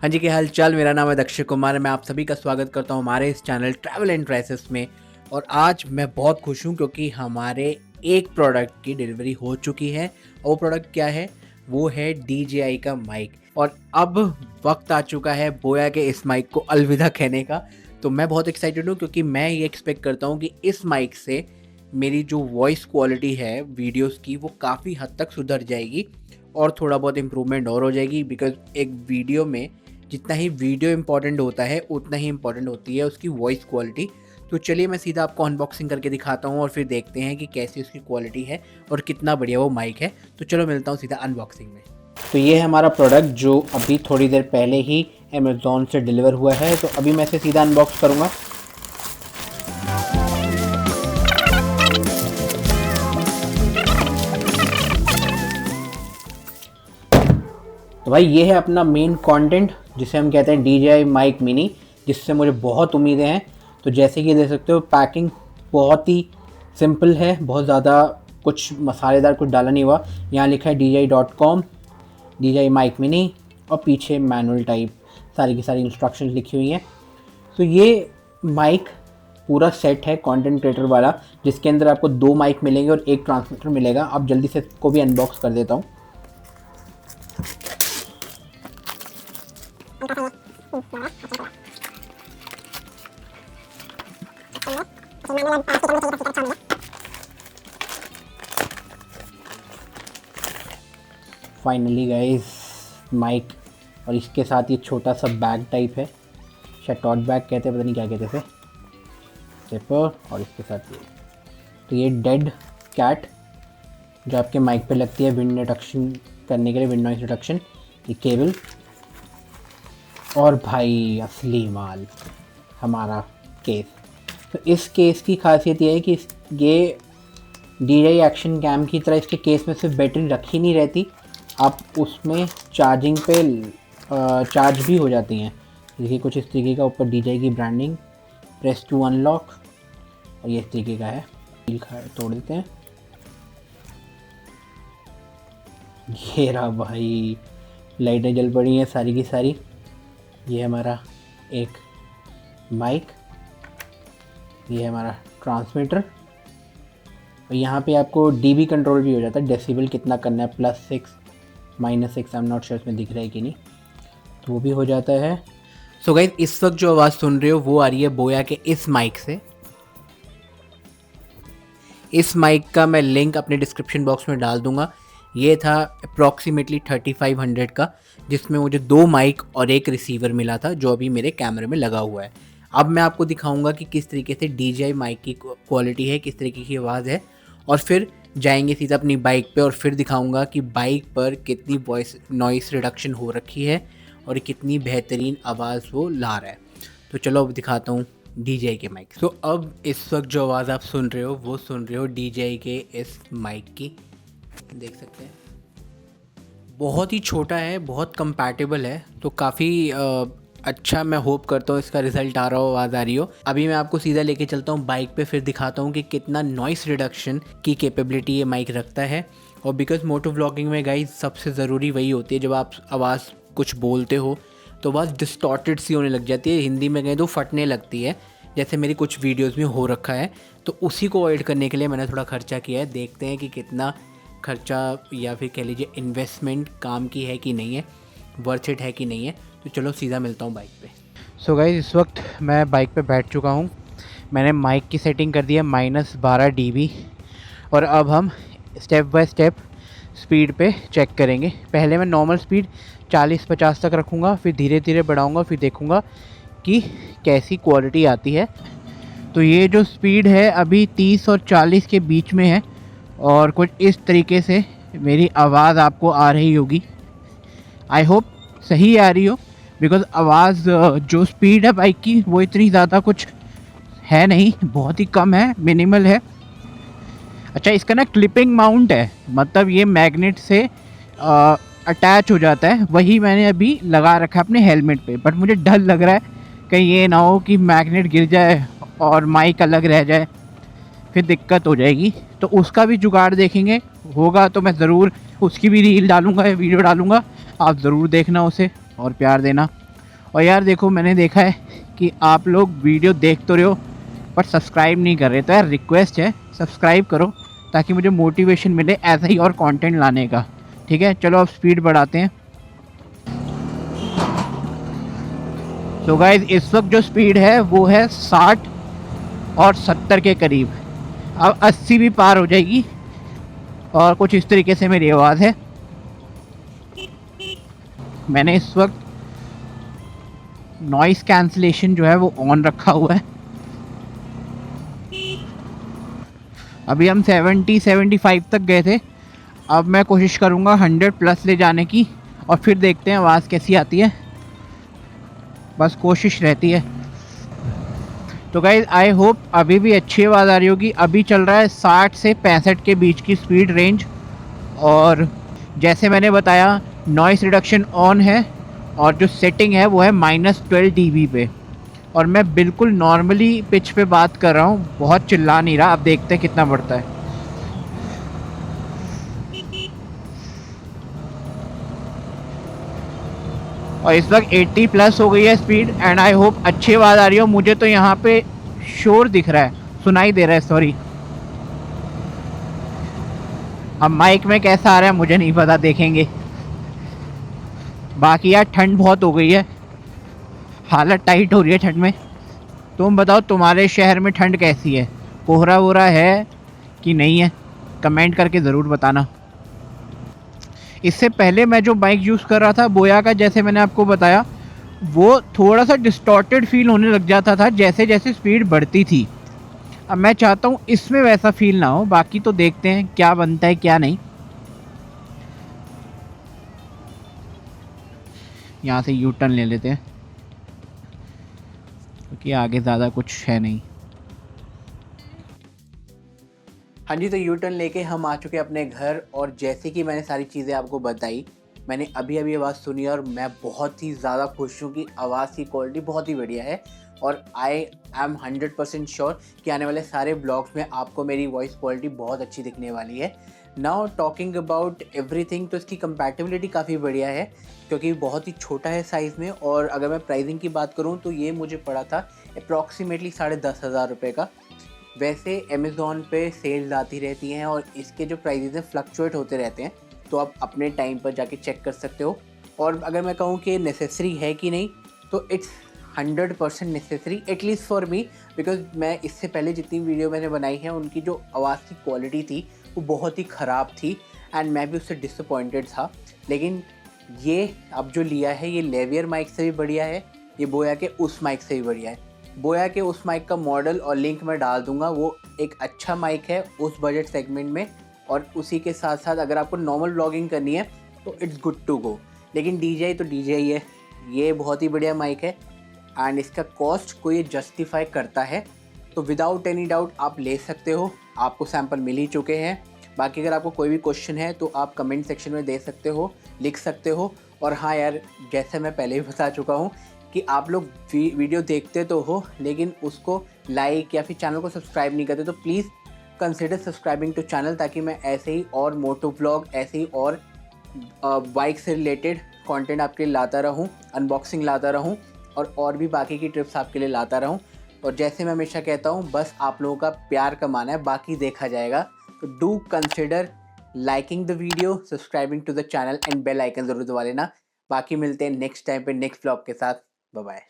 हाँ जी, क्या हाल चाल। मेरा नाम है दक्षिण कुमार। मैं आप सभी का स्वागत करता हूँ हमारे इस चैनल ट्रैवल एंड ट्रेसेस में। और आज मैं बहुत खुश हूँ क्योंकि हमारे एक प्रोडक्ट की डिलीवरी हो चुकी है। और वो प्रोडक्ट क्या है? वो है DJI का माइक। और अब वक्त आ चुका है बोया के इस माइक को अलविदा कहने का। तो मैं बहुत एक्साइटेड हूँ क्योंकि मैं ये एक्सपेक्ट करता हूँ कि इस माइक से मेरी जो वॉइस क्वालिटी है वीडियोस की वो काफ़ी हद तक सुधर जाएगी और थोड़ा बहुत इम्प्रूवमेंट और हो जाएगी। बिकॉज एक वीडियो में जितना ही वीडियो इम्पॉर्टेंट होता है उतना ही इम्पॉर्टेंट होती है उसकी वॉइस क्वालिटी। तो चलिए मैं सीधा आपको अनबॉक्सिंग करके दिखाता हूँ और फिर देखते हैं कि कैसी उसकी क्वालिटी है और कितना बढ़िया वो माइक है। तो चलो मिलता हूँ सीधा अनबॉक्सिंग में। तो ये है हमारा प्रोडक्ट जो अभी थोड़ी देर पहले ही अमेज़ॉन से डिलीवर हुआ है। तो अभी मैं इसे सीधा अनबॉक्स करूँगा। तो भाई ये है अपना मेन कंटेंट जिसे हम कहते हैं DJI माइक मिनी, जिससे मुझे बहुत उम्मीदें हैं। तो जैसे कि देख सकते हो पैकिंग बहुत ही सिंपल है, बहुत ज़्यादा कुछ मसालेदार कुछ डाला नहीं हुआ। यहाँ लिखा है DJI.com DJI माइक मिनी और पीछे मैनुअल टाइप सारी की सारी इंस्ट्रक्शंस लिखी हुई हैं। तो ये माइक पूरा सेट है कंटेंट क्रिएटर वाला, जिसके अंदर आपको 2 माइक मिलेंगे और एक ट्रांसमीटर मिलेगा। अब जल्दी से इसको भी अनबॉक्स कर देता हूँ। फाइनली गाइस माइक, और इसके साथ ये छोटा सा बैग टाइप है, शायद टॉट बैग कहते हैं, पता नहीं क्या कहते थे, पेपर। और इसके साथ ये तो ये डेड कैट जो आपके माइक पे लगती है विंड रिडक्शन करने के लिए, विंड नॉइस रिडक्शन। ये केबल और भाई असली माल हमारा केस। तो इस केस की खासियत ये है कि ये DJI एक्शन कैम की तरह इसके केस में सिर्फ बैटरी रखी नहीं रहती, आप उसमें चार्जिंग पे चार्ज भी हो जाती हैं। देखिए कुछ इस तरीके का ऊपर DJI की ब्रांडिंग, प्रेस टू अनलॉक, और ये इस तरीके का है। तोड़ देते हैं। ये रहा भाई, लाइटें जल पड़ी हैं सारी की सारी। ये हमारा एक माइक, ये है हमारा ट्रांसमीटर, और यहाँ पे आपको dB कंट्रोल भी हो जाता है, डेसिबल कितना करना है, +6 -6, आई एम नॉट श्योर इसमें दिख रहा है कि नहीं, तो वो भी हो जाता है। सो गाइस इस वक्त जो आवाज़ सुन रहे हो वो आ रही है बोया के इस माइक से। इस माइक का मैं लिंक अपने डिस्क्रिप्शन बॉक्स में डाल दूंगा। ये था अप्रॉक्सीमेटली 3500 का, जिसमें मुझे 2 माइक और एक रिसीवर मिला था जो अभी मेरे कैमरे में लगा हुआ है। अब मैं आपको दिखाऊंगा कि किस तरीके से DJI माइक की क्वालिटी है, किस तरीके की आवाज़ है, और फिर जाएंगे सीधा अपनी बाइक पे और फिर दिखाऊंगा कि बाइक पर कितनी वॉइस नॉइस रिडक्शन हो रखी है और कितनी बेहतरीन आवाज़ वो ला रहा है। तो चलो अब दिखाता हूँ DJI के माइक। तो अब इस वक्त जो आवाज़ आप सुन रहे हो वो सुन रहे हो DJI के इस माइक की, देख सकते हैं। बहुत ही छोटा है, बहुत कंपैटिबल है, तो काफ़ी अच्छा मैं होप करता हूँ इसका रिजल्ट आ रहा हो, आवाज़ आ रही हो। अभी मैं आपको सीधा लेके चलता हूँ बाइक पे, फिर दिखाता हूँ कि कितना नॉइस रिडक्शन की कैपेबिलिटी ये माइक रखता है। और बिकॉज मोटो व्लॉगिंग में गाइस सबसे ज़रूरी वही होती है, जब आप आवाज़ कुछ बोलते हो तो आवाज़ डिस्टॉर्टेड सी होने लग जाती है, हिंदी में कहें तो फटने लगती है, जैसे मेरी कुछ वीडियोज़ में हो रखा है। तो उसी को अवॉइड करने के लिए मैंने थोड़ा खर्चा किया है। देखते हैं कि कितना खर्चा या फिर कह लीजिए इन्वेस्टमेंट काम की है कि नहीं है, वर्थ इट है कि नहीं है। तो चलो सीधा मिलता हूँ बाइक पे। सो गाइस इस वक्त मैं बाइक पे बैठ चुका हूँ। मैंने माइक की सेटिंग कर दी है -12 dB, और अब हम स्टेप बाय स्टेप स्पीड पे चेक करेंगे। पहले मैं नॉर्मल स्पीड 40-50 तक रखूँगा, फिर धीरे धीरे बढ़ाऊँगा, फिर देखूँगा कि कैसी क्वालिटी आती है। तो ये जो स्पीड है अभी 30 और 40 के बीच में है, और कुछ इस तरीके से मेरी आवाज़ आपको आ रही होगी। आई होप सही आ रही हो, बिकॉज़ आवाज़ जो स्पीड है बाइक की वो इतनी ज़्यादा कुछ है नहीं, बहुत ही कम है, मिनिमल है। अच्छा इसका ना क्लिपिंग माउंट है, मतलब ये मैग्नेट से अटैच हो जाता है, वही मैंने अभी लगा रखा है अपने हेलमेट पे। बट मुझे डर लग रहा है कहीं ये ना हो कि मैग्नेट गिर जाए और माइक अलग रह जाए, फिर दिक्कत हो जाएगी। तो उसका भी जुगाड़ देखेंगे, होगा तो मैं ज़रूर उसकी भी रील डालूँगा या वीडियो डालूँगा, आप ज़रूर देखना उसे और प्यार देना। और यार देखो, मैंने देखा है कि आप लोग वीडियो देख तो रहे हो पर सब्सक्राइब नहीं कर रहे, तो यार रिक्वेस्ट है सब्सक्राइब करो ताकि मुझे मोटिवेशन मिले ऐसा ही और कंटेंट लाने का। ठीक है, चलो अब स्पीड बढ़ाते हैं। तो गाइस इस वक्त जो स्पीड है वो है 60 और 70 के करीब। अब 80 भी पार हो जाएगी। और कुछ इस तरीके से मेरी आवाज़ है। मैंने इस वक्त नॉइस कैंसलेशन जो है वो ऑन रखा हुआ है। अभी हम 70-75 तक गए थे। अब मैं कोशिश करूँगा 100 प्लस ले जाने की, और फिर देखते हैं आवाज़ कैसी आती है। बस कोशिश रहती है। तो गाइज आई होप अभी भी अच्छी आवाज़ आ रही होगी। अभी चल रहा है 60 से 65 के बीच की स्पीड रेंज। और जैसे मैंने बताया नॉइस रिडक्शन ऑन है, और जो सेटिंग है वो है -12 dB पे। और मैं बिल्कुल नॉर्मली पिच पे बात कर रहा हूँ, बहुत चिल्ला नहीं रहा। अब देखते हैं कितना बढ़ता है। और इस वक्त 80 प्लस हो गई है स्पीड, एंड आई होप अच्छी आवाज़ आ रही हो। मुझे तो यहाँ पे शोर दिख रहा है, सुनाई दे रहा है, सॉरी। अब माइक में कैसा आ रहा है मुझे नहीं पता, देखेंगे। बाकी यार ठंड बहुत हो गई है, हालत टाइट हो रही है ठंड में। तुम बताओ तुम्हारे शहर में ठंड कैसी है, कोहरा वोहरा है कि नहीं है? कमेंट करके ज़रूर बताना। इससे पहले मैं जो बाइक यूज़ कर रहा था बोया का, जैसे मैंने आपको बताया, वो थोड़ा सा डिस्टॉर्टेड फील होने लग जाता था जैसे जैसे स्पीड बढ़ती थी। अब मैं चाहता हूँ इसमें वैसा फील ना हो। बाकी तो देखते हैं क्या बनता है क्या नहीं। यहाँ से यू टर्न ले लेते हैं क्योंकि आगे ज़्यादा कुछ है नहीं। हाँ जी, तो यू टर्न लेके हम आ चुके हैं अपने घर। और जैसे कि मैंने सारी चीज़ें आपको बताई, मैंने अभी अभी आवाज़ सुनी और मैं बहुत ही ज़्यादा खुश हूँ कि आवाज़ की क्वालिटी बहुत ही बढ़िया है। और आई एम 100% श्योर कि आने वाले सारे ब्लॉग्स में आपको मेरी वॉइस क्वालिटी बहुत अच्छी दिखने वाली है। नाउ टॉकिंग अबाउट एवरीथिंग, तो इसकी कंपैटिबिलिटी काफ़ी बढ़िया है क्योंकि बहुत ही छोटा है साइज़ में। और अगर मैं प्राइसिंग की बात करूँ तो ये मुझे पड़ा था अप्रॉक्सीमेटली 10,500 रुपये का। वैसे अमेज़ॉन पे सेल्स आती रहती हैं और इसके जो प्राइसेस हैं फ्लक्चुएट होते रहते हैं, तो आप अपने टाइम पर जाके चेक कर सकते हो। और अगर मैं कहूँ कि नेसेसरी है कि नहीं, तो it's 100% necessary, at least for me, because मैं इससे पहले जितनी वीडियो मैंने बनाई है उनकी जो आवाज़ की क्वालिटी थी वो बहुत ही ख़राब थी एंड मैं भी उससे डिसअपॉइंटेड था। लेकिन ये अब जो लिया है ये लेवियर माइक से भी बढ़िया है, ये बोया के उस माइक से भी बढ़िया है। बोया के उस माइक का मॉडल और लिंक मैं डाल दूंगा। वो एक अच्छा माइक है उस बजट सेगमेंट में। और उसी के साथ साथ अगर आपको नॉर्मल व्लॉगिंग करनी है तो इट्स गुड टू गो। लेकिन DJI तो DJI है, ये बहुत ही बढ़िया माइक है एंड इसका कॉस्ट को ये जस्टिफाई करता है। तो विदाउट एनी डाउट आप ले सकते हो, आपको सैम्पल मिल ही चुके हैं। बाकी अगर आपको कोई भी क्वेश्चन है तो आप कमेंट सेक्शन में दे सकते हो, लिख सकते हो। और हाँ यार, जैसे मैं पहले भी बता चुका हूँ कि आप लोग वीडियो देखते तो हो लेकिन उसको लाइक या फिर चैनल को सब्सक्राइब नहीं करते, तो please consider subscribing to channel, ताकि मैं ऐसे ही और मोटो व्लॉग, ऐसे ही और बाइक से रिलेटेड कंटेंट आपके लिए लाता रहूं, अनबॉक्सिंग लाता रहूं और भी बाकी की ट्रिप्स आपके लिए लाता रहूं। और जैसे मैं हमेशा कहता हूं, बस आप लोगों का प्यार कमाना है, बाकी देखा जाएगा। तो do consider liking the video, subscribing to the channel and bell icon ज़रूर दबा लेना। बाकी मिलते हैं नेक्स्ट टाइम पे नेक्स्ट व्लॉग के साथ। Bye bye.